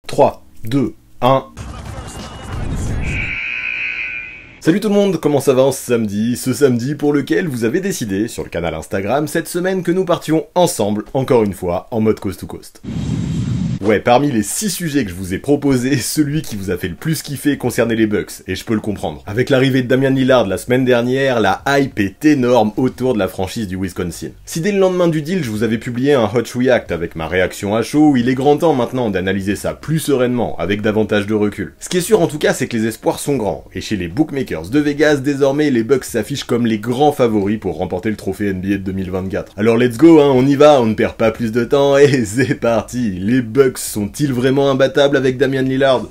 3, 2, 1... Salut tout le monde, comment ça va en ce samedi pour lequel vous avez décidé, sur le canal Instagram, cette semaine que nous partions ensemble, encore une fois, en mode coast to coast. Ouais, parmi les 6 sujets que je vous ai proposés, celui qui vous a fait le plus kiffer concernait les Bucks, et je peux le comprendre. Avec l'arrivée de Damian Lillard la semaine dernière, la hype est énorme autour de la franchise du Wisconsin. Si dès le lendemain du deal, je vous avais publié un Hot React avec ma réaction à chaud, il est grand temps maintenant d'analyser ça plus sereinement, avec davantage de recul. Ce qui est sûr en tout cas, c'est que les espoirs sont grands, et chez les bookmakers de Vegas, désormais les Bucks s'affichent comme les grands favoris pour remporter le trophée NBA de 2024. Alors let's go, on y va, on ne perd pas plus de temps, et c'est parti. Les Bucks sont-ils vraiment imbattables avec Damian Lillard ?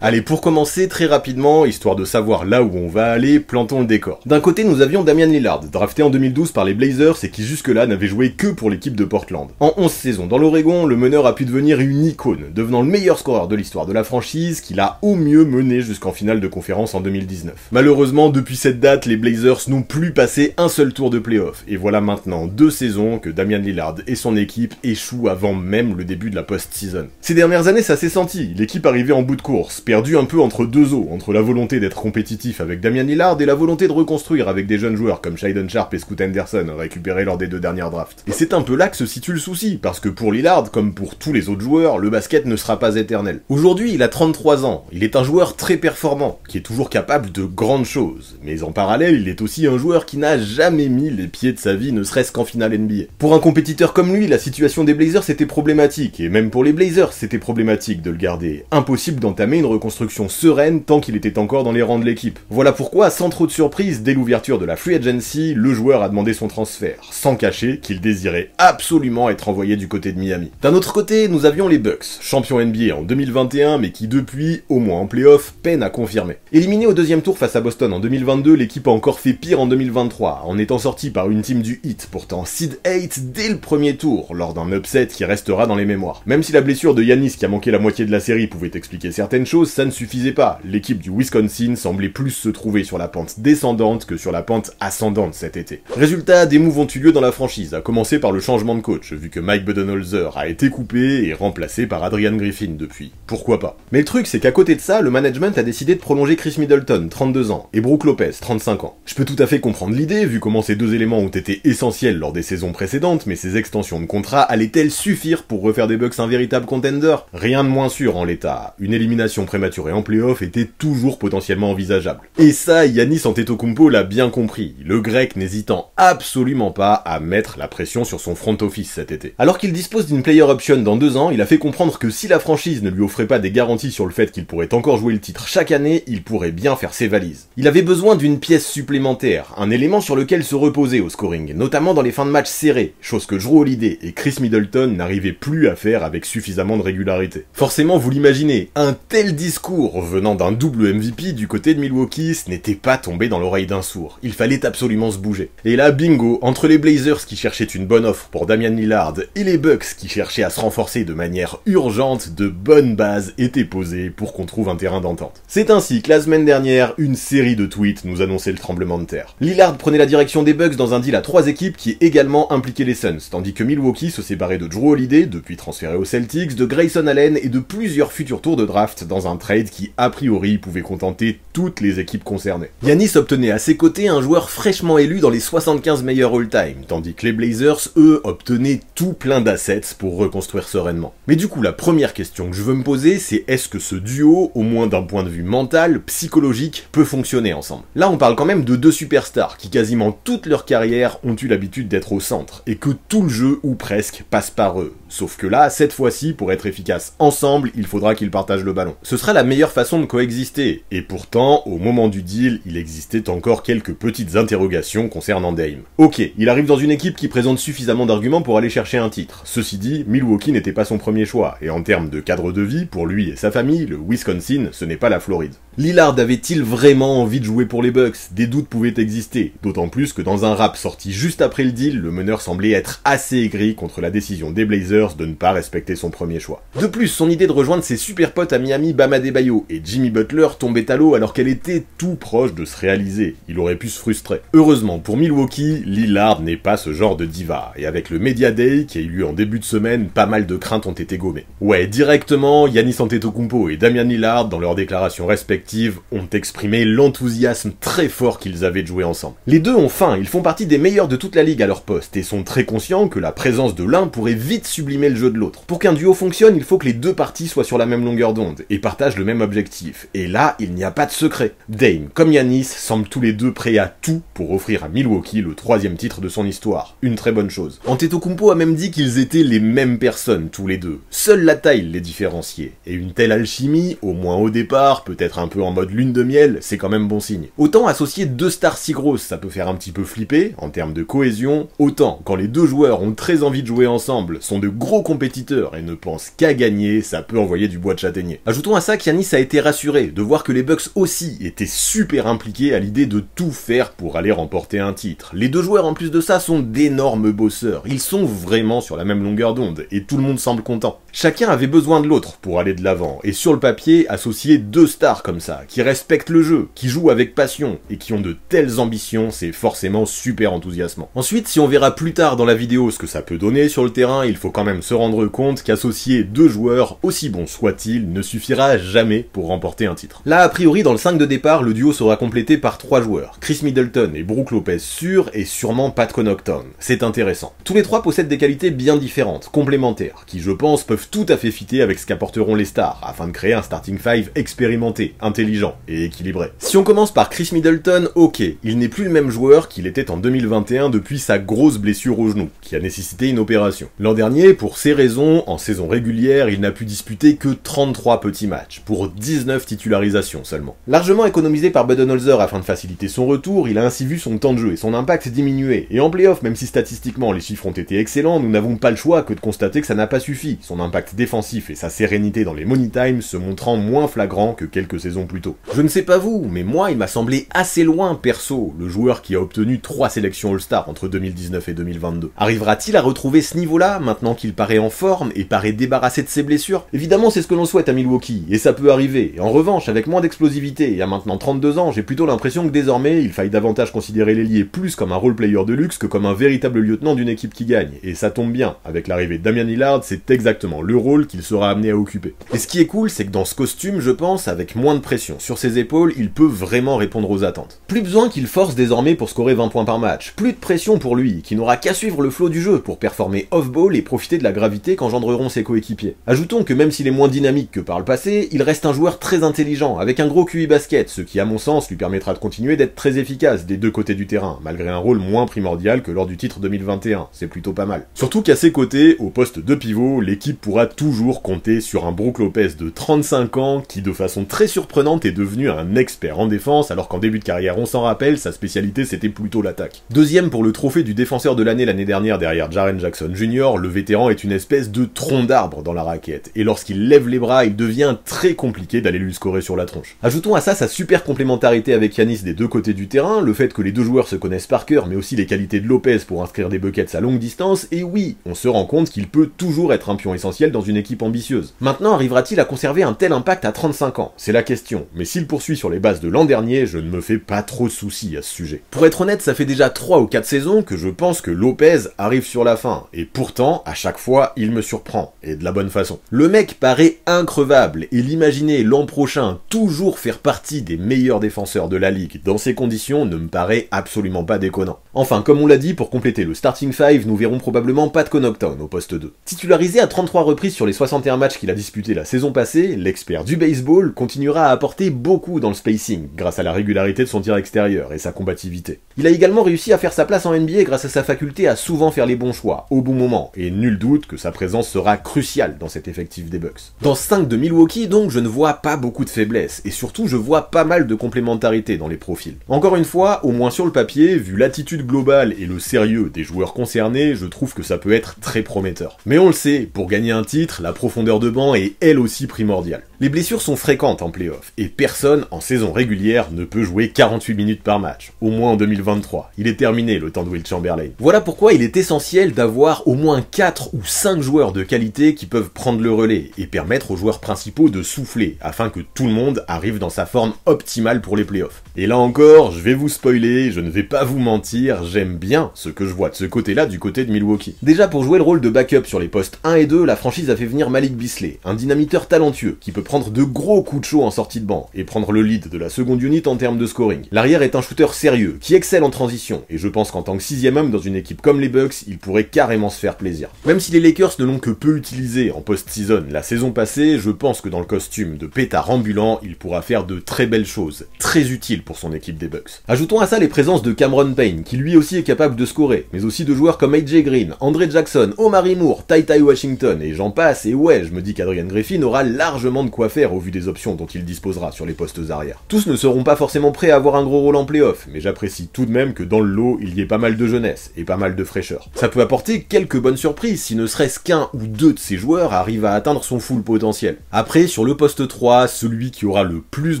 Allez, pour commencer, très rapidement, histoire de savoir là où on va aller, plantons le décor. D'un côté, nous avions Damian Lillard, drafté en 2012 par les Blazers et qui jusque-là n'avait joué que pour l'équipe de Portland. En 11 saisons dans l'Oregon, le meneur a pu devenir une icône, devenant le meilleur scoreur de l'histoire de la franchise, qu'il a au mieux mené jusqu'en finale de conférence en 2019. Malheureusement, depuis cette date, les Blazers n'ont plus passé un seul tour de play-off, et voilà maintenant 2 saisons que Damian Lillard et son équipe échouent avant même le début de la post-season. Ces dernières années, ça s'est senti, l'équipe arrivait en bout de course, perdu un peu entre deux eaux, entre la volonté d'être compétitif avec Damian Lillard et la volonté de reconstruire avec des jeunes joueurs comme Shaedon Sharpe et Scoot Henderson récupérés lors des 2 dernières drafts. Et c'est un peu là que se situe le souci, parce que pour Lillard, comme pour tous les autres joueurs, le basket ne sera pas éternel. Aujourd'hui, il a 33 ans, il est un joueur très performant, qui est toujours capable de grandes choses, mais en parallèle, il est aussi un joueur qui n'a jamais mis les pieds de sa vie, ne serait-ce qu'en finale NBA. Pour un compétiteur comme lui, la situation des Blazers était problématique, et même pour les Blazers, c'était problématique de le garder. Impossible d'entamer une reconstruction sereine tant qu'il était encore dans les rangs de l'équipe. Voilà pourquoi, sans trop de surprise, dès l'ouverture de la free agency, le joueur a demandé son transfert, sans cacher qu'il désirait absolument être envoyé du côté de Miami. D'un autre côté, nous avions les Bucks, champions NBA en 2021, mais qui depuis, au moins en playoff, peinent à confirmer. Éliminés au 2e tour face à Boston en 2022, l'équipe a encore fait pire en 2023, en étant sortie par une team du Heat, pourtant seed 8 dès le 1er tour, lors d'un upset qui restera dans les mémoires. Même si la blessure de Giannis qui a manqué la moitié de la série pouvait expliquer certaines choses, ça ne suffisait pas. L'équipe du Wisconsin semblait plus se trouver sur la pente descendante que sur la pente ascendante cet été. Résultat, des moves ont eu lieu dans la franchise, à commencer par le changement de coach, vu que Mike Budenholzer a été coupé et remplacé par Adrian Griffin depuis. Pourquoi pas. Mais le truc, c'est qu'à côté de ça, le management a décidé de prolonger Chris Middleton, 32 ans, et Brook Lopez, 35 ans. Je peux tout à fait comprendre l'idée, vu comment ces 2 éléments ont été essentiels lors des saisons précédentes, mais ces extensions de contrat allaient-elles suffire pour refaire des Bucks un véritable contender ? Rien de moins sûr en l'état. Une élimination prématurée en playoff était toujours potentiellement envisageable. Et ça, Giannis Antetokounmpo l'a bien compris, le grec n'hésitant absolument pas à mettre la pression sur son front office cet été. Alors qu'il dispose d'une player option dans 2 ans, il a fait comprendre que si la franchise ne lui offrait pas des garanties sur le fait qu'il pourrait encore jouer le titre chaque année, il pourrait bien faire ses valises. Il avait besoin d'une pièce supplémentaire, un élément sur lequel se reposer au scoring, notamment dans les fins de match serrés, chose que Jrue Holiday et Chris Middleton n'arrivaient plus à faire avec suffisamment de régularité. Forcément, vous l'imaginez, un tel discours venant d'un double MVP du côté de Milwaukee, ce n'était pas tombé dans l'oreille d'un sourd. Il fallait absolument se bouger. Et là, bingo, entre les Blazers qui cherchaient une bonne offre pour Damian Lillard et les Bucks qui cherchaient à se renforcer de manière urgente, de bonnes bases étaient posées pour qu'on trouve un terrain d'entente. C'est ainsi que la semaine dernière, une série de tweets nous annonçait le tremblement de terre. Lillard prenait la direction des Bucks dans un deal à 3 équipes qui également impliquait les Suns, tandis que Milwaukee se séparait de Jrue Holiday, depuis transféré aux Celtics, de Grayson Allen et de plusieurs futurs tours de draft dans un trade qui, a priori, pouvait contenter toutes les équipes concernées. Giannis obtenait à ses côtés un joueur fraîchement élu dans les 75 meilleurs all-time, tandis que les Blazers, eux, obtenaient tout plein d'assets pour reconstruire sereinement. Mais du coup, la première question que je veux me poser, c'est est-ce que ce duo, au moins d'un point de vue mental, psychologique, peut fonctionner ensemble? Là, on parle quand même de 2 superstars qui quasiment toute leur carrière ont eu l'habitude d'être au centre, et que tout le jeu, ou presque, passe par eux. Sauf que là, cette fois-ci, pour être efficace ensemble, il faudra qu'ils partagent le ballon. Ce sera la meilleure façon de coexister, et pourtant, au moment du deal, il existait encore quelques petites interrogations concernant Dame. Ok, il arrive dans une équipe qui présente suffisamment d'arguments pour aller chercher un titre. Ceci dit, Milwaukee n'était pas son premier choix, et en termes de cadre de vie, pour lui et sa famille, le Wisconsin, ce n'est pas la Floride. Lillard avait-il vraiment envie de jouer pour les Bucks? Des doutes pouvaient exister, d'autant plus que dans un rap sorti juste après le deal, le meneur semblait être assez aigri contre la décision des Blazers de ne pas respecter son premier choix. De plus, son idée de rejoindre ses super potes à Miami, Bam Adebayo et Jimmy Butler tombait à l'eau alors qu'elle était tout proche de se réaliser. Il aurait pu se frustrer. Heureusement pour Milwaukee, Lillard n'est pas ce genre de diva, et avec le Media Day qui a eu lieu en début de semaine, pas mal de craintes ont été gommées. Ouais, directement, Giannis Antetokounmpo et Damian Lillard, dans leurs déclarations respectives, ont exprimé l'enthousiasme très fort qu'ils avaient de jouer ensemble. Les deux ont faim, ils font partie des meilleurs de toute la ligue à leur poste, et sont très conscients que la présence de l'un pourrait vite sublimer le jeu de l'autre. Pour qu'un duo fonctionne, il faut que les deux parties soient sur la même longueur d'onde, et partagent le même objectif. Et là, il n'y a pas de secret. Dame comme Giannis semblent tous les deux prêts à tout pour offrir à Milwaukee le 3e titre de son histoire. Une très bonne chose. Antetokounmpo a même dit qu'ils étaient les mêmes personnes, tous les deux. Seule la taille les différenciait. Et une telle alchimie, au moins au départ, peut-être un peu en mode lune de miel, c'est quand même bon signe. Autant associer deux stars si grosses, ça peut faire un petit peu flipper, en termes de cohésion, autant quand les deux joueurs ont très envie de jouer ensemble, sont de gros compétiteurs et ne pensent qu'à gagner, ça peut envoyer du bois de châtaignier. Ajoutons à ça qu'Giannis a été rassuré de voir que les Bucks aussi étaient super impliqués à l'idée de tout faire pour aller remporter un titre. Les deux joueurs en plus de ça sont d'énormes bosseurs, ils sont vraiment sur la même longueur d'onde, et tout le monde semble content. Chacun avait besoin de l'autre pour aller de l'avant, et sur le papier, associer deux stars comme ça, qui respectent le jeu, qui jouent avec passion, et qui ont de telles ambitions, c'est forcément super enthousiasmant. Ensuite, si on verra plus tard dans la vidéo ce que ça peut donner sur le terrain, il faut quand même se rendre compte qu'associer deux joueurs, aussi bons soient-ils, ne suffira jamais pour remporter un titre. Là, a priori, dans le 5 de départ, le duo sera complété par 3 joueurs, Chris Middleton et Brook Lopez sûrs, et sûrement Pat Connaughton. C'est intéressant. Tous les trois possèdent des qualités bien différentes, complémentaires, qui je pense peuvent tout à fait fitter avec ce qu'apporteront les stars, afin de créer un starting five expérimenté, intelligent et équilibré. Si on commence par Chris Middleton, ok, il n'est plus le même joueur qu'il était en 2021 depuis sa grosse blessure au genou, qui a nécessité une opération. L'an dernier, pour ces raisons, en saison régulière, il n'a pu disputer que 33 petits matchs, pour 19 titularisations seulement. Largement économisé par Budenholzer afin de faciliter son retour, il a ainsi vu son temps de jeu et son impact diminuer, et en playoff, même si statistiquement les chiffres ont été excellents, nous n'avons pas le choix que de constater que ça n'a pas suffi, son impact défensif et sa sérénité dans les money times se montrant moins flagrants que quelques saisons plus tôt. Je ne sais pas vous, mais moi il m'a semblé assez loin perso, le joueur qui a obtenu 3 sélections All-Star entre 2019 et 2022. Arrivera-t-il à retrouver ce niveau-là, maintenant qu'il paraît en forme et paraît débarrassé de ses blessures? Évidemment c'est ce que l'on souhaite à Milwaukee, et ça peut arriver. En revanche, avec moins d'explosivité et à maintenant 32 ans, j'ai plutôt l'impression que désormais, il faille davantage considérer l'ailier plus comme un role-player de luxe que comme un véritable lieutenant d'une équipe qui gagne. Et ça tombe bien, avec l'arrivée de Damian Lillard, c'est exactement le rôle qu'il sera amené à occuper. Et ce qui est cool, c'est que dans ce costume, je pense, avec moins de pression sur ses épaules, il peut vraiment répondre aux attentes. Plus besoin qu'il force désormais pour scorer 20 points par match, plus de pression pour lui, qui n'aura qu'à suivre le flow du jeu pour performer off-ball et profiter de la gravité qu'engendreront ses coéquipiers. Ajoutons que même s'il est moins dynamique que par le passé, il reste un joueur très intelligent, avec un gros QI basket, ce qui à mon sens lui permettra de continuer d'être très efficace des deux côtés du terrain, malgré un rôle moins primordial que lors du titre 2021, c'est plutôt pas mal. Surtout qu'à ses côtés, au poste de pivot, l'équipe pourra toujours compter sur un Brook Lopez de 35 ans qui de façon très surprenante est devenu un expert en défense alors qu'en début de carrière on s'en rappelle, sa spécialité c'était plutôt l'attaque. Deuxième pour le trophée du défenseur de l'année dernière derrière Jaren Jackson Jr, le vétéran est une espèce de tronc d'arbre dans la raquette, et lorsqu'il lève les bras il devient très compliqué d'aller lui scorer sur la tronche. Ajoutons à ça sa super complémentarité avec Giannis des deux côtés du terrain, le fait que les deux joueurs se connaissent par cœur mais aussi les qualités de Lopez pour inscrire des buckets à longue distance, et oui, on se rend compte qu'il peut toujours être un pion essentiel dans une équipe ambitieuse. Maintenant, arrivera-t-il à conserver un tel impact à 35 ans? C'est la question, mais s'il poursuit sur les bases de l'an dernier, je ne me fais pas trop de soucis à ce sujet. Pour être honnête, ça fait déjà 3 ou 4 saisons que je pense que Lopez arrive sur la fin, et pourtant, à chaque fois, il me surprend, et de la bonne façon. Le mec paraît increvable, et l'imaginer l'an prochain toujours faire partie des meilleurs défenseurs de la ligue dans ces conditions ne me paraît absolument pas déconnant. Enfin, comme on l'a dit, pour compléter le starting 5, nous verrons probablement Pat Connaughton au poste 2. Titularisé à 33 reprises sur les 61 matchs qu'il a disputés la saison passée, l'expert du baseball continuera à apporter beaucoup dans le spacing, grâce à la régularité de son tir extérieur et sa combativité. Il a également réussi à faire sa place en NBA grâce à sa faculté à souvent faire les bons choix, au bon moment, et nul doute que sa présence sera cruciale dans cet effectif des Bucks. Dans ce 5 de Milwaukee, donc, je ne vois pas beaucoup de faiblesses, et surtout je vois pas mal de complémentarité dans les profils. Encore une fois, au moins sur le papier, vu l'attitude globale et le sérieux des joueurs concernés, je trouve que ça peut être très prometteur. Mais on le sait, pour gagner un titre, la profondeur de banc est elle aussi primordiale. Les blessures sont fréquentes en playoff, et personne en saison régulière ne peut jouer 48 minutes par match, au moins en 2023. Il est terminé le temps de Will Chamberlain. Voilà pourquoi il est essentiel d'avoir au moins 4 ou 5 joueurs de qualité qui peuvent prendre le relais, et permettre aux joueurs principaux de souffler, afin que tout le monde arrive dans sa forme optimale pour les playoffs. Et là encore, je vais vous spoiler, je ne vais pas vous mentir, j'aime bien ce que je vois de ce côté-là du côté de Milwaukee. Déjà pour jouer le rôle de backup sur les postes 1 et 2, la franchise a fait venir Malik Beasley, un dynamiteur talentueux, qui peut prendre de gros coups de chaud en sortie de banc, et prendre le lead de la seconde unit en termes de scoring. L'arrière est un shooter sérieux, qui excelle en transition, et je pense qu'en tant que 6ème homme dans une équipe comme les Bucks, il pourrait carrément se faire plaisir. Même si les Lakers ne l'ont que peu utilisé en post-season la saison passée, je pense que dans le costume de pétard ambulant, il pourra faire de très belles choses, très utiles pour son équipe des Bucks. Ajoutons à ça les présences de Cameron Payne, qui lui aussi est capable de scorer, mais aussi de joueurs comme AJ Green, Andre Jackson, Omari Moore, Ty Ty Washington, et j'en passe, et ouais, je me dis qu'Adrian Griffin aura largement de quoi faire au vu des options dont il disposera sur les postes arrière. Tous ne seront pas forcément prêts à avoir un gros rôle en playoff, mais j'apprécie tout de même que dans le lot, il y ait pas mal de jeunesse, et pas mal de fraîcheur. Ça peut apporter quelques bonnes surprises, si ne serait-ce qu'un ou deux de ces joueurs arrivent à atteindre son full potentiel. Après, sur le poste 3, celui qui aura le plus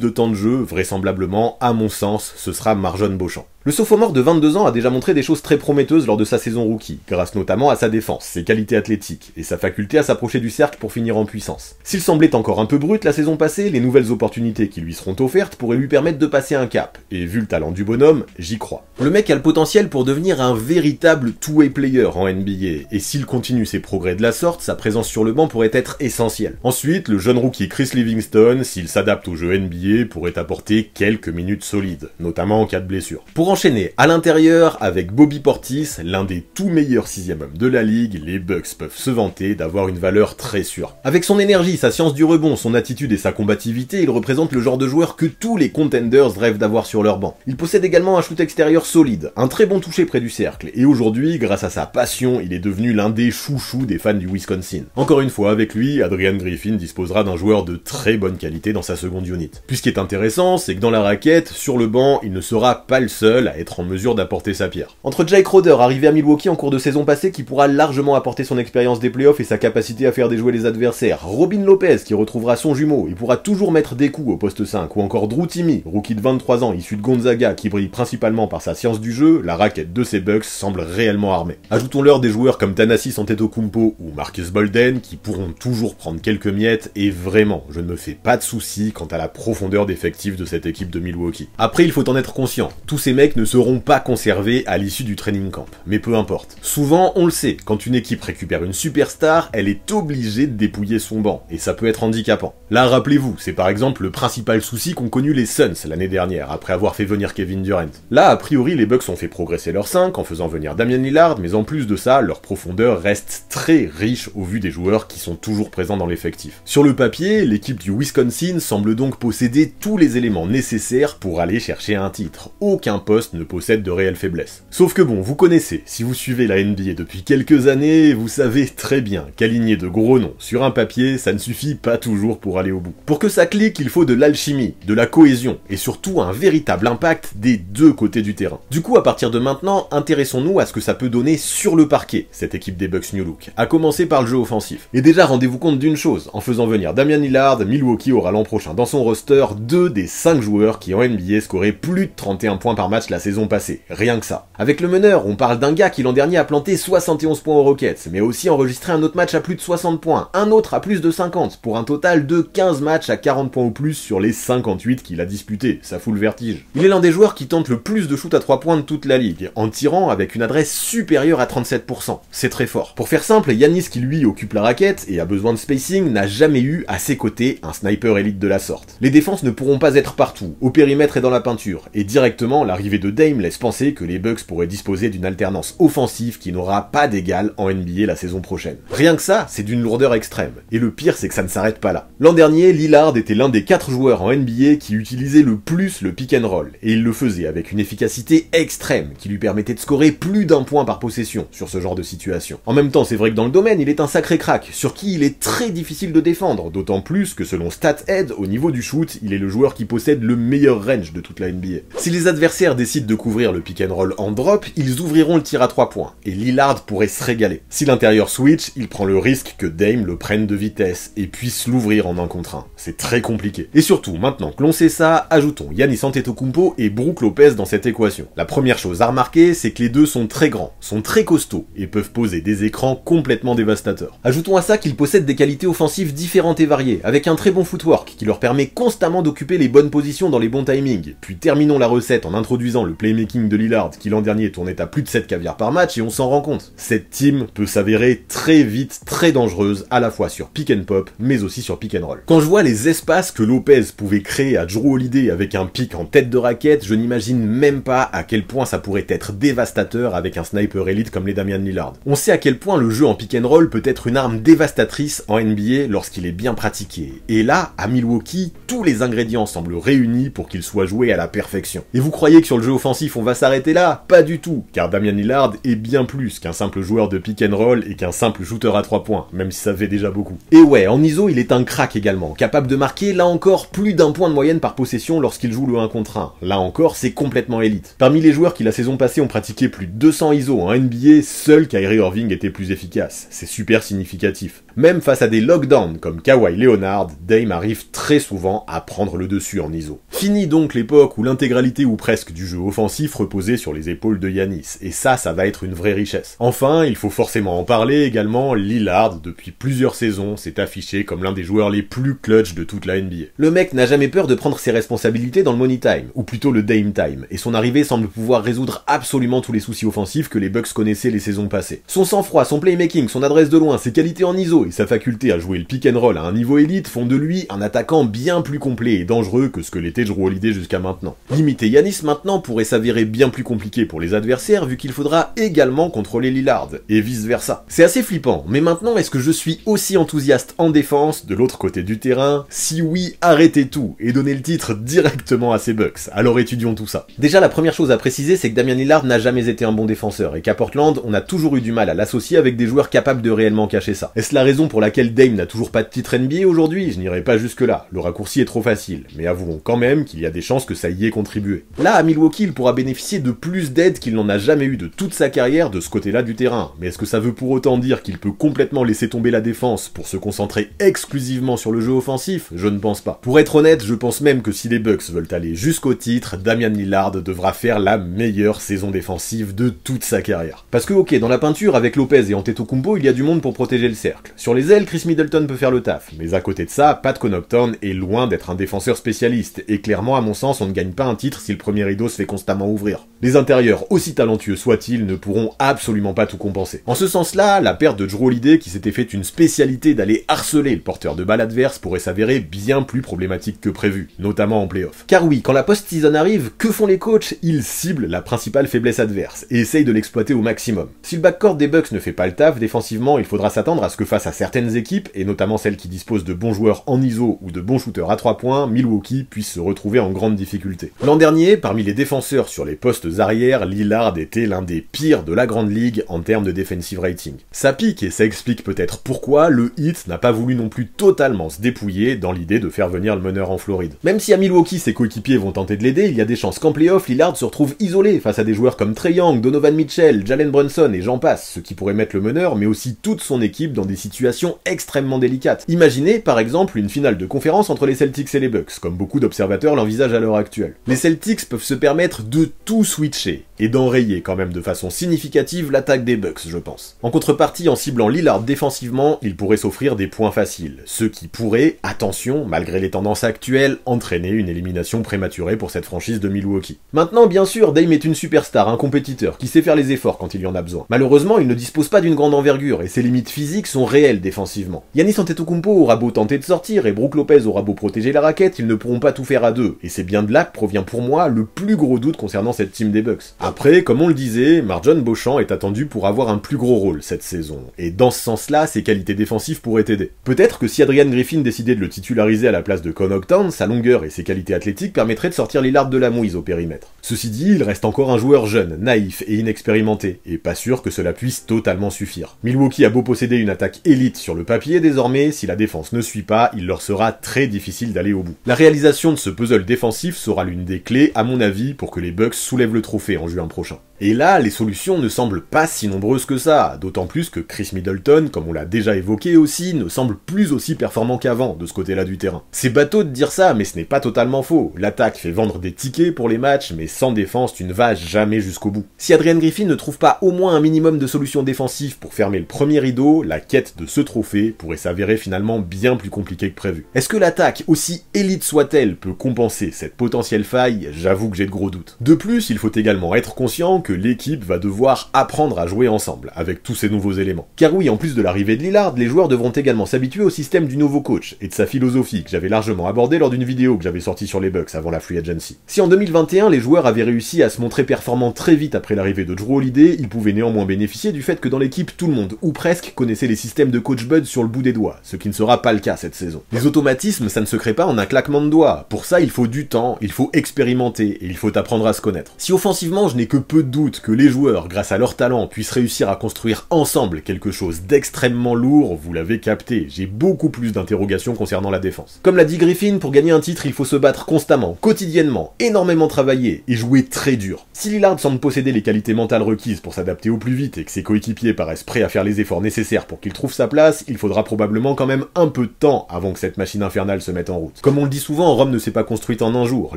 de temps de jeu, vraisemblablement, à mon sens, ce sera Marjon Beauchamp. Le sophomore de 22 ans a déjà montré des choses très prometteuses lors de sa saison rookie, grâce notamment à sa défense, ses qualités athlétiques, et sa faculté à s'approcher du cercle pour finir en puissance. S'il semblait encore un peu brut la saison passée, les nouvelles opportunités qui lui seront offertes pourraient lui permettre de passer un cap, et vu le talent du bonhomme, j'y crois. Le mec a le potentiel pour devenir un véritable two-way player en NBA, et s'il continue ses progrès de la sorte, sa présence sur le banc pourrait être essentielle. Ensuite, le jeune rookie Chris Livingston, s'il s'adapte au jeu NBA, pourrait apporter quelques minutes solides, notamment en cas de blessure. Pour enchaîner à l'intérieur, avec Bobby Portis, l'un des tout meilleurs 6e hommes de la ligue, les Bucks peuvent se vanter d'avoir une valeur très sûre. Avec son énergie, sa science du rebond, son attitude et sa combativité, il représente le genre de joueur que tous les contenders rêvent d'avoir sur leur banc. Il possède également un shoot extérieur solide, un très bon toucher près du cercle, et aujourd'hui, grâce à sa passion, il est devenu l'un des chouchous des fans du Wisconsin. Encore une fois, avec lui, Adrian Griffin disposera d'un joueur de très bonne qualité dans sa seconde unit. Puis ce qui est intéressant, c'est que dans la raquette, sur le banc, il ne sera pas le seul à être en mesure d'apporter sa pierre. Entre Jay Crowder, arrivé à Milwaukee en cours de saison passée, qui pourra largement apporter son expérience des playoffs et sa capacité à faire déjouer les adversaires, Robin Lopez, qui retrouvera son jumeau et pourra toujours mettre des coups au poste 5, ou encore Drew Timme, rookie de 23 ans issu de Gonzaga, qui brille principalement par sa science du jeu, la raquette de ces Bucks semble réellement armée. Ajoutons-leur des joueurs comme Thanasis Antetokounmpo ou Marcus Bolden, qui pourront toujours prendre quelques miettes, et vraiment, je ne me fais pas de soucis quant à la profondeur d'effectifs de cette équipe de Milwaukee. Après, il faut en être conscient, tous ces mecs ne seront pas conservés à l'issue du training camp, mais peu importe. Souvent, on le sait, quand une équipe récupère une superstar, elle est obligée de dépouiller son banc, et ça peut être handicapant. Là, rappelez-vous, c'est par exemple le principal souci qu'ont connu les Suns l'année dernière, après avoir fait venir Kevin Durant. Là, a priori, les Bucks ont fait progresser leur 5 en faisant venir Damian Lillard, mais en plus de ça, leur profondeur reste très riche au vu des joueurs qui sont toujours présents dans l'effectif. Sur le papier, l'équipe du Wisconsin semble donc posséder tous les éléments nécessaires pour aller chercher un titre. Aucun poste ne possède de réelles faiblesses. Sauf que bon, vous connaissez, si vous suivez la NBA depuis quelques années, vous savez très bien qu'aligner de gros noms sur un papier, ça ne suffit pas toujours pour aller au bout. Pour que ça clique, il faut de l'alchimie, de la cohésion, et surtout un véritable impact des deux côtés du terrain. Du coup, à partir de maintenant, intéressons-nous à ce que ça peut donner sur le parquet, cette équipe des Bucks New Look, à commencer par le jeu offensif. Et déjà, rendez-vous compte d'une chose, en faisant venir Damian Lillard, Milwaukee aura l'an prochain dans son roster 2 des 5 joueurs qui en NBA scoraient plus de 31 points par match la saison passée, rien que ça. Avec le meneur, on parle d'un gars qui l'an dernier a planté 71 points aux Rockets, mais aussi enregistré un autre match à plus de 60 points, un autre à plus de 50, pour un total de 15 matchs à 40 points ou plus sur les 58 qu'il a disputés, ça fout le vertige. Il est l'un des joueurs qui tente le plus de shoot à 3 points de toute la ligue, en tirant avec une adresse supérieure à 37%, c'est très fort. Pour faire simple, Giannis qui lui occupe la raquette et a besoin de spacing n'a jamais eu à ses côtés un sniper élite de la sorte. Les défenses ne pourront pas être partout, au périmètre et dans la peinture, et directement l'arrivée de Dame laisse penser que les Bucks pourraient disposer d'une alternance offensive qui n'aura pas d'égal en NBA la saison prochaine. Rien que ça, c'est d'une lourdeur extrême, et le pire c'est que ça ne s'arrête pas là. L'an dernier, Lillard était l'un des 4 joueurs en NBA qui utilisait le plus le pick and roll, et il le faisait avec une efficacité extrême qui lui permettait de scorer plus d'1 point par possession sur ce genre de situation. En même temps, c'est vrai que dans le domaine, il est un sacré crack, sur qui il est très difficile de défendre, d'autant plus que selon StatHead, au niveau du shoot, il est le joueur qui possède le meilleur range de toute la NBA. Si les adversaires décident décident de couvrir le pick and roll en drop, ils ouvriront le tir à 3 points, et Lillard pourrait se régaler. Si l'intérieur switch, il prend le risque que Dame le prenne de vitesse et puisse l'ouvrir en 1 contre 1. C'est très compliqué. Et surtout, maintenant que l'on sait ça, ajoutons Giannis Antetokounmpo et Brook Lopez dans cette équation. La première chose à remarquer, c'est que les deux sont très grands, sont très costauds, et peuvent poser des écrans complètement dévastateurs. Ajoutons à ça qu'ils possèdent des qualités offensives différentes et variées, avec un très bon footwork qui leur permet constamment d'occuper les bonnes positions dans les bons timings. Puis terminons la recette en introduisant le playmaking de Lillard qui l'an dernier tournait à plus de 7 caviars par match et on s'en rend compte. Cette team peut s'avérer très vite très dangereuse à la fois sur pick and pop mais aussi sur pick and roll. Quand je vois les espaces que Lopez pouvait créer à Jrue Holiday avec un pick en tête de raquette, je n'imagine même pas à quel point ça pourrait être dévastateur avec un sniper élite comme les Damian Lillard. On sait à quel point le jeu en pick and roll peut être une arme dévastatrice en NBA lorsqu'il est bien pratiqué. Et là, à Milwaukee, tous les ingrédients semblent réunis pour qu'il soit joué à la perfection. Et vous croyez que sur le jeu offensif on va s'arrêter là? Pas du tout, car Damian Lillard est bien plus qu'un simple joueur de pick and roll et qu'un simple shooter à 3 points, même si ça fait déjà beaucoup. Et ouais, en ISO il est un crack également, capable de marquer là encore plus d'1 point de moyenne par possession lorsqu'il joue le 1 contre 1. Là encore, c'est complètement élite. Parmi les joueurs qui la saison passée ont pratiqué plus de 200 ISO en NBA, seul Kyrie Irving était plus efficace. C'est super significatif. Même face à des lockdowns comme Kawhi Leonard, Dame arrive très souvent à prendre le dessus en ISO. Fini donc l'époque où l'intégralité ou presque du jeu offensif reposait sur les épaules de Giannis, et ça va être une vraie richesse. Enfin, il faut forcément en parler également, Lillard, depuis plusieurs saisons, s'est affiché comme l'un des joueurs les plus clutch de toute la NBA. Le mec n'a jamais peur de prendre ses responsabilités dans le money time, ou plutôt le Dame time, et son arrivée semble pouvoir résoudre absolument tous les soucis offensifs que les Bucks connaissaient les saisons passées. Son sang-froid, son playmaking, son adresse de loin, ses qualités en ISO et sa faculté à jouer le pick and roll à un niveau élite font de lui un attaquant bien plus complet et dangereux que ce que l'était Jrue Holiday jusqu'à maintenant. Limiter Giannis maintenant pourrait s'avérer bien plus compliqué pour les adversaires vu qu'il faudra également contrôler Lillard, et vice versa. C'est assez flippant, mais maintenant est-ce que je suis aussi enthousiaste en défense, de l'autre côté du terrain? Si oui, arrêtez tout, et donnez le titre directement à ces Bucks, alors étudions tout ça. Déjà la première chose à préciser c'est que Damian Lillard n'a jamais été un bon défenseur, et qu'à Portland on a toujours eu du mal à l'associer avec des joueurs capables de réellement cacher ça. Est-ce la raison pour laquelle Dame n'a toujours pas de titre NBA aujourd'hui? Je n'irai pas jusque là, le raccourci est trop facile, mais avouons quand même qu'il y a des chances que ça y ait contribué. Là, à Milwaukee, il pourra bénéficier de plus d'aide qu'il n'en a jamais eu de toute sa carrière de ce côté-là du terrain, mais est-ce que ça veut pour autant dire qu'il peut complètement laisser tomber la défense pour se concentrer exclusivement sur le jeu offensif? Je ne pense pas. Pour être honnête, je pense même que si les Bucks veulent aller jusqu'au titre, Damian Lillard devra faire la meilleure saison défensive de toute sa carrière. Parce que ok, dans la peinture, avec Lopez et Antetokounmpo, il y a du monde pour protéger le cercle. Sur les ailes, Chris Middleton peut faire le taf, mais à côté de ça, Pat Connaughton est loin d'être un défenseur spécialiste, et clairement, à mon sens, on ne gagne pas un titre si le premier rideau se fait constamment ouvrir. Les intérieurs, aussi talentueux soient-ils, ne pourront absolument pas tout compenser. En ce sens-là, la perte de Jrue Holiday, qui s'était fait une spécialité d'aller harceler le porteur de balle adverse, pourrait s'avérer bien plus problématique que prévu, notamment en play-off. Car oui, quand la post-season arrive, que font les coachs? Ils ciblent la principale faiblesse adverse, et essayent de l'exploiter au maximum. Si le backcourt des Bucks ne fait pas le taf, défensivement, il faudra s'attendre à ce que face à certaines équipes, et notamment celles qui disposent de bons joueurs en ISO ou de bons shooters à 3 points, Milwaukee puisse se retrouver en grande difficulté. L'an dernier, parmi les défenseurs sur les postes arrière, Lillard était l'un des pires de la grande ligue en termes de defensive rating. Ça pique et ça explique peut-être pourquoi le Heat n'a pas voulu non plus totalement se dépouiller dans l'idée de faire venir le meneur en Floride. Même si à Milwaukee ses coéquipiers vont tenter de l'aider, il y a des chances qu'en playoff, Lillard se retrouve isolé face à des joueurs comme Trae Young, Donovan Mitchell, Jalen Brunson et j'en passe, ce qui pourrait mettre le meneur mais aussi toute son équipe dans des situations extrêmement délicates. Imaginez par exemple une finale de conférence entre les Celtics et les Bucks, comme beaucoup d'observateurs l'envisagent à l'heure actuelle. Les Celtics peuvent se permettre de tout switcher, et d'enrayer quand même de façon significative l'attaque des Bucks, je pense. En contrepartie, en ciblant Lillard défensivement, il pourrait s'offrir des points faciles, ce qui pourrait, attention, malgré les tendances actuelles, entraîner une élimination prématurée pour cette franchise de Milwaukee. Maintenant, bien sûr, Dame est une superstar, un compétiteur, qui sait faire les efforts quand il y en a besoin. Malheureusement, il ne dispose pas d'une grande envergure, et ses limites physiques sont réelles défensivement. Giannis Antetokounmpo aura beau tenter de sortir, et Brook Lopez aura beau protéger la raquette, ils ne pourront pas tout faire à deux, et c'est bien de là que provient pour moi le plus gros doute concernant cette team des Bucks. Après, comme on le disait, MarJon Beauchamp est attendu pour avoir un plus gros rôle cette saison, et dans ce sens-là, ses qualités défensives pourraient aider. Peut-être que si Adrian Griffin décidait de le titulariser à la place de Connaughton, sa longueur et ses qualités athlétiques permettraient de sortir Lillard de la mouise au périmètre. Ceci dit, il reste encore un joueur jeune, naïf et inexpérimenté, et pas sûr que cela puisse totalement suffire. Milwaukee a beau posséder une attaque élite sur le papier désormais, si la défense ne suit pas, il leur sera très difficile d'aller au bout. La réalisation de ce puzzle défensif sera l'une des clés, à mon avis, pour que les Bucks soulèvent le trophée en juin prochain. Et là, les solutions ne semblent pas si nombreuses que ça, d'autant plus que Chris Middleton, comme on l'a déjà évoqué aussi, ne semble plus aussi performant qu'avant de ce côté-là du terrain. C'est bateau de dire ça, mais ce n'est pas totalement faux. L'attaque fait vendre des tickets pour les matchs, mais sans défense, tu ne vas jamais jusqu'au bout. Si Adrian Griffin ne trouve pas au moins un minimum de solutions défensives pour fermer le premier rideau, la quête de ce trophée pourrait s'avérer finalement bien plus compliquée que prévu. Est-ce que l'attaque, aussi élite soit-elle, peut compenser cette potentielle faille? J'avoue que j'ai de gros doutes. De plus, il faut également être conscient que l'équipe va devoir apprendre à jouer ensemble, avec tous ces nouveaux éléments. Car oui, en plus de l'arrivée de Lillard, les joueurs devront également s'habituer au système du nouveau coach, et de sa philosophie, que j'avais largement abordé lors d'une vidéo que j'avais sortie sur les Bucks avant la free agency. Si en 2021, les joueurs avaient réussi à se montrer performants très vite après l'arrivée de Jrue Holiday, ils pouvaient néanmoins bénéficier du fait que dans l'équipe, tout le monde, ou presque, connaissait les systèmes de coach Bud sur le bout des doigts, ce qui ne sera pas le cas cette saison. Les automatismes, ça ne se crée pas en un claquement de doigts. Pour ça, il faut du temps, il faut expérimenter, et il faut apprendre à se connaître. Si offensivement, je n'ai que peu de doute que les joueurs, grâce à leur talent, puissent réussir à construire ensemble quelque chose d'extrêmement lourd, vous l'avez capté, j'ai beaucoup plus d'interrogations concernant la défense. Comme l'a dit Griffin, pour gagner un titre, il faut se battre constamment, quotidiennement, énormément travailler, et jouer très dur. Si Lillard semble posséder les qualités mentales requises pour s'adapter au plus vite et que ses coéquipiers paraissent prêts à faire les efforts nécessaires pour qu'il trouve sa place, il faudra probablement quand même un peu de temps avant que cette machine infernale se mette en route. Comme on le dit souvent, Rome ne s'est pas construite en un jour,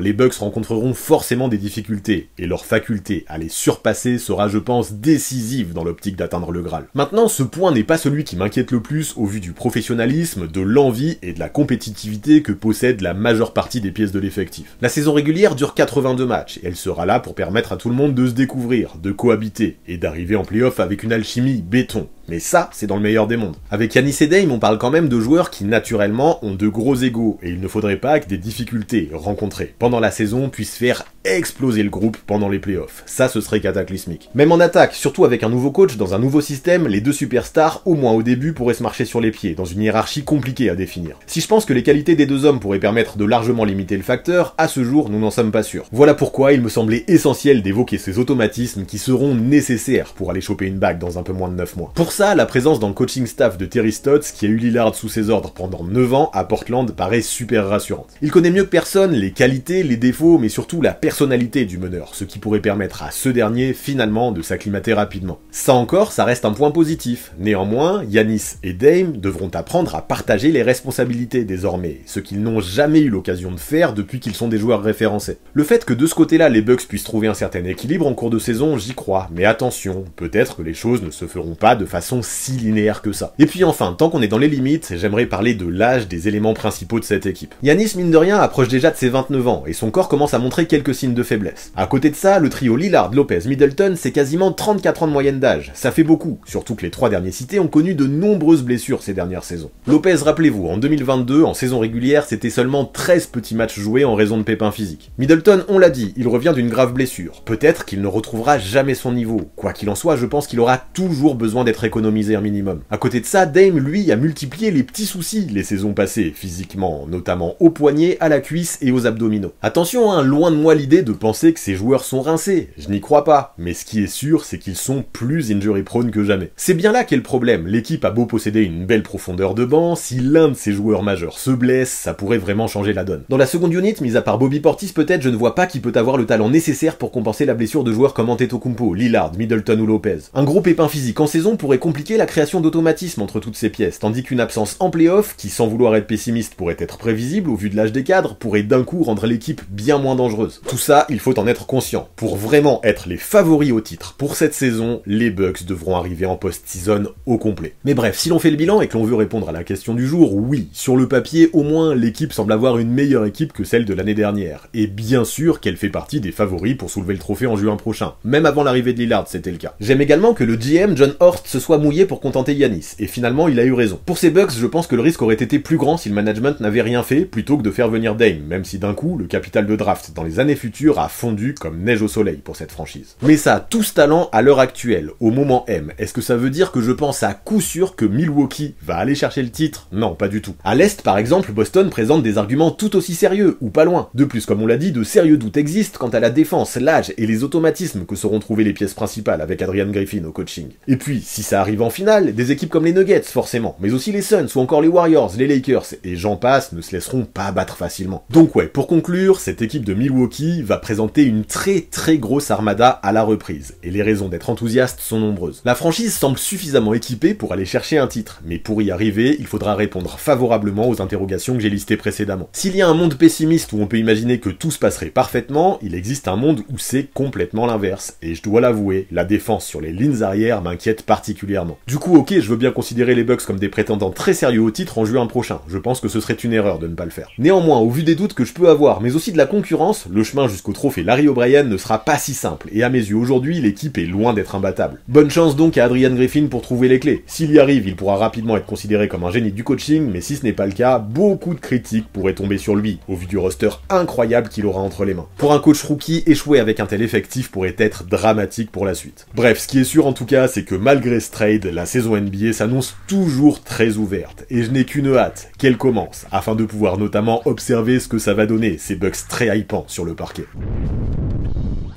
les Bucks rencontreront forcément des difficultés, et leur faculté à les surpasser sera, je pense, décisive dans l'optique d'atteindre le Graal. Maintenant, ce point n'est pas celui qui m'inquiète le plus au vu du professionnalisme, de l'envie et de la compétitivité que possède la majeure partie des pièces de l'effectif. La saison régulière dure 82 matchs, et elle sera là pour permettre à tout le monde de se découvrir, de cohabiter, et d'arriver en play-off avec une alchimie béton. Mais ça, c'est dans le meilleur des mondes. Avec Giannis et Dame, on parle quand même de joueurs qui, naturellement, ont de gros égos, et il ne faudrait pas que des difficultés rencontrées pendant la saison puissent faire exploser le groupe pendant les playoffs. Ça, ce serait cataclysmique. Même en attaque, surtout avec un nouveau coach dans un nouveau système, les deux superstars, au moins au début, pourraient se marcher sur les pieds, dans une hiérarchie compliquée à définir. Si je pense que les qualités des deux hommes pourraient permettre de largement limiter le facteur, à ce jour, nous n'en sommes pas sûrs. Voilà pourquoi il me semblait essentiel d'évoquer ces automatismes qui seront nécessaires pour aller choper une bague dans un peu moins de 9 mois. Pour ça, la présence dans le coaching staff de Terry Stotts, qui a eu Lillard sous ses ordres pendant 9 ans à Portland, paraît super rassurante. Il connaît mieux que personne les qualités, les défauts, mais surtout la personnalité du meneur, ce qui pourrait permettre à ce dernier, finalement, de s'acclimater rapidement. Ça encore, ça reste un point positif. Néanmoins, Giannis et Dame devront apprendre à partager les responsabilités désormais, ce qu'ils n'ont jamais eu l'occasion de faire depuis qu'ils sont des joueurs référencés. Le fait que de ce côté-là, les Bucks puissent trouver un certain équilibre en cours de saison, j'y crois, mais attention, peut-être que les choses ne se feront pas de façon si linéaire que ça. Et puis enfin, tant qu'on est dans les limites, j'aimerais parler de l'âge des éléments principaux de cette équipe. Giannis, mine de rien, approche déjà de ses 29 ans, et son corps commence à montrer quelques signes de faiblesse. À côté de ça, le trio Lillard, Lopez, Middleton, c'est quasiment 34 ans de moyenne d'âge. Ça fait beaucoup, surtout que les trois derniers cités ont connu de nombreuses blessures ces dernières saisons. Lopez, rappelez-vous, en 2022, en saison régulière, c'était seulement 13 petits matchs joués en raison de pépins physiques. Middleton, on l'a dit, il revient d'une grave blessure. Peut-être qu'il ne retrouvera jamais son niveau. Quoi qu'il en soit, je pense qu'il aura toujours besoin d'être économisé un minimum. À côté de ça, Dame, lui, a multiplié les petits soucis les saisons passées, physiquement, notamment au poignet, à la cuisse et aux abdominaux. Attention, hein, loin de moi l'idée de penser que ces joueurs sont rincés, je n'y crois pas, mais ce qui est sûr, c'est qu'ils sont plus injury prone que jamais. C'est bien là qu'est le problème, l'équipe a beau posséder une belle profondeur de banc, si l'un de ses joueurs majeurs se blesse, ça pourrait vraiment changer la donne. Dans la seconde unit, mis à part Bobby Portis peut-être, je ne vois pas qui peut avoir le talent nécessaire pour compenser la blessure de joueurs comme Antetokounmpo, Lillard, Middleton ou Lopez. Un gros pépin physique en saison pourrait compliquer la création d'automatisme entre toutes ces pièces, tandis qu'une absence en play-off, qui sans vouloir être pessimiste pourrait être prévisible au vu de l'âge des cadres, pourrait d'un coup rendre l'équipe bien moins dangereuse. Tout ça, il faut en être conscient. Pour vraiment être les favoris au titre pour cette saison, les Bucks devront arriver en post-season au complet. Mais bref, si l'on fait le bilan et que l'on veut répondre à la question du jour, oui, sur le papier, au moins, l'équipe semble avoir une meilleure équipe que celle de l'année dernière. Et bien sûr qu'elle fait partie des favoris pour soulever le trophée en juin prochain. Même avant l'arrivée de Lillard, c'était le cas. J'aime également que le GM, John Horst, se soit mouillé pour contenter Giannis. Et finalement, il a eu raison. Pour ces Bucks, je pense que le risque aurait été plus grand si le management n'avait rien fait, plutôt que de faire venir Dame, même si d'un coup, le capital de draft dans les années futures a fondu comme neige au soleil pour cette franchise. Mais ça, tout ce talent à l'heure actuelle, au moment M, est-ce que ça veut dire que je pense à coup sûr que Milwaukee va aller chercher le titre? Non, pas du tout. À l'Est, par exemple, Boston présente des arguments tout aussi sérieux, ou pas loin. De plus, comme on l'a dit, de sérieux doutes existent quant à la défense, l'âge et les automatismes que sauront trouver les pièces principales avec Adrian Griffin au coaching. Et puis, si ça arrive en finale, des équipes comme les Nuggets forcément, mais aussi les Suns ou encore les Warriors, les Lakers, et j'en passe, ne se laisseront pas battre facilement. Donc ouais, pour conclure, cette équipe de Milwaukee va présenter une très grosse armada à la reprise, et les raisons d'être enthousiaste sont nombreuses. La franchise semble suffisamment équipée pour aller chercher un titre, mais pour y arriver, il faudra répondre favorablement aux interrogations que j'ai listées précédemment. S'il y a un monde pessimiste où on peut imaginer que tout se passerait parfaitement, il existe un monde où c'est complètement l'inverse, et je dois l'avouer, la défense sur les lignes arrière m'inquiète particulièrement. Du coup, ok, je veux bien considérer les Bucks comme des prétendants très sérieux au titre en juin prochain, je pense que ce serait une erreur de ne pas le faire. Néanmoins, au vu des doutes que je peux avoir, mais aussi de la concurrence, le chemin jusqu'au trophée Larry O'Brien ne sera pas si simple, et à mes yeux aujourd'hui, l'équipe est loin d'être imbattable. Bonne chance donc à Adrian Griffin pour trouver les clés. S'il y arrive, il pourra rapidement être considéré comme un génie du coaching, mais si ce n'est pas le cas, beaucoup de critiques pourraient tomber sur lui, au vu du roster incroyable qu'il aura entre les mains. Pour un coach rookie, échouer avec un tel effectif pourrait être dramatique pour la suite. Bref, ce qui est sûr en tout cas, c'est que malgré ce trade, la saison NBA s'annonce toujours très ouverte, et je n'ai qu'une hâte, qu'elle commence, afin de pouvoir notamment observer ce que ça va donner, ces Bucks très hypants sur le parquet.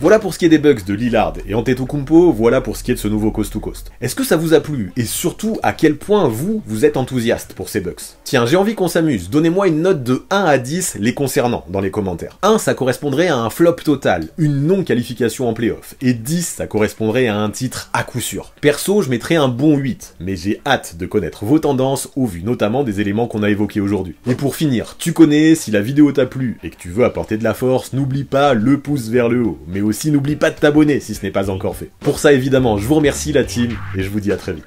Voilà pour ce qui est des Bucks de Lillard et Antetokounmpo, voilà pour ce qui est de ce nouveau Coast to Coast. Est-ce que ça vous a plu? Et surtout, à quel point vous êtes enthousiaste pour ces Bucks? Tiens, j'ai envie qu'on s'amuse, donnez-moi une note de 1 à 10 les concernant dans les commentaires. 1, ça correspondrait à un flop total, une non-qualification en playoff, et 10, ça correspondrait à un titre à coup sûr. Perso, je mettrais un bon 8, mais j'ai hâte de connaître vos tendances au vu notamment des éléments qu'on a évoqués aujourd'hui. Et pour finir, tu connais, si la vidéo t'a plu et que tu veux apporter de la force, n'oublie pas le pouce vers le haut, mais aussi n'oublie pas de t'abonner si ce n'est pas encore fait. Pour ça évidemment, je vous remercie la team, et je vous dis à très vite.